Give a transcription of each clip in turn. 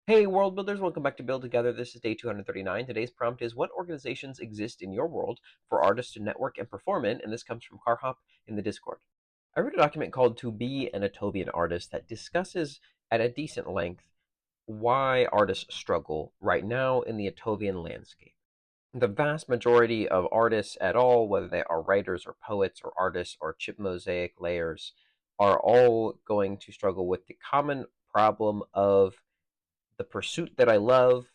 Hey world builders, welcome back to Build Together. This is day 239. Today's prompt is what organizations exist in your world for artists to network and perform in? And this comes from Carhop in the Discord. I wrote a document called To Be an Attovian Artist that discusses at a decent length why artists struggle right now in the Attovian landscape. The vast majority of artists at all, whether they are writers or poets or artists or chip mosaic layers, are all going to struggle with the common problem of the pursuit that I love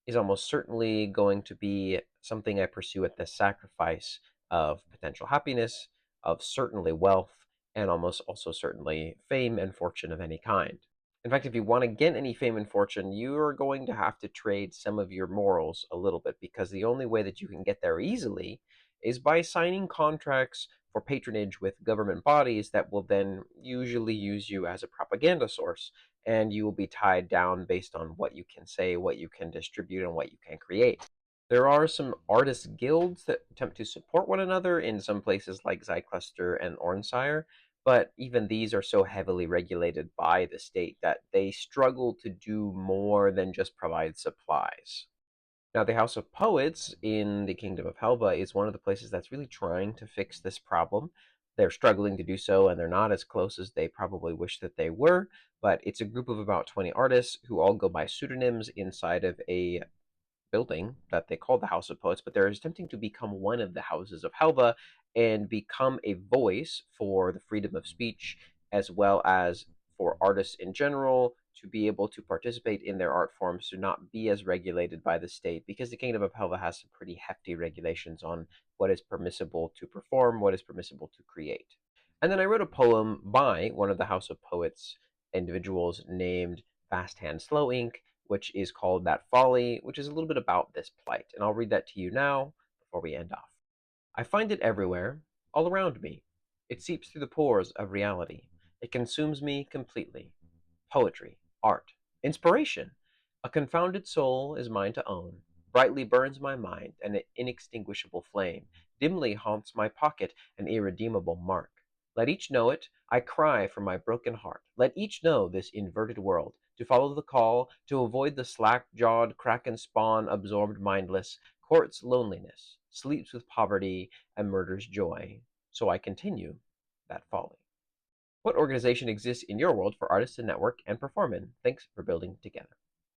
is almost certainly going to be something I pursue at the sacrifice of potential happiness, of certainly wealth, and almost also certainly fame and fortune of any kind. In fact, if you want to get any fame and fortune, you are going to have to trade some of your morals a little bit because the only way that you can get there easily is by signing contracts for patronage with government bodies that will then usually use you as a propaganda source, and you will be tied down based on what you can say, what you can distribute, and what you can create. There are some artist guilds that attempt to support one another in some places like Zycluster and Ornsire, but even these are so heavily regulated by the state that they struggle to do more than just provide supplies. Now, the House of Poets in the Kingdom of Helba is one of the places that's really trying to fix this problem. They're struggling to do so, and they're not as close as they probably wish that they were, but it's a group of about 20 artists who all go by pseudonyms inside of a building that they call the House of Poets, but they're attempting to become one of the houses of Helva and become a voice for the freedom of speech as well as for artists in general to be able to participate in their art forms to not be as regulated by the state because the Kingdom of Helva has some pretty hefty regulations on what is permissible to perform, what is permissible to create. And then I wrote a poem by one of the House of Poets individuals named Fast Hand Slow Ink, which is called That Folly, which is a little bit about this plight. And I'll read that to you now before we end off. I find it everywhere, all around me. It seeps through the pores of reality. It consumes me completely. Poetry, art, inspiration. A confounded soul is mine to own. Brightly burns my mind an inextinguishable flame. Dimly haunts my pocket an irredeemable mark. Let each know it. I cry from my broken heart. Let each know this inverted world. To follow the call, to avoid the slack-jawed, kraken spawn, absorbed mindless, courts loneliness, sleeps with poverty, and murders joy. So I continue that folly. What organization exists in your world for artists to network and perform in? Thanks for building together.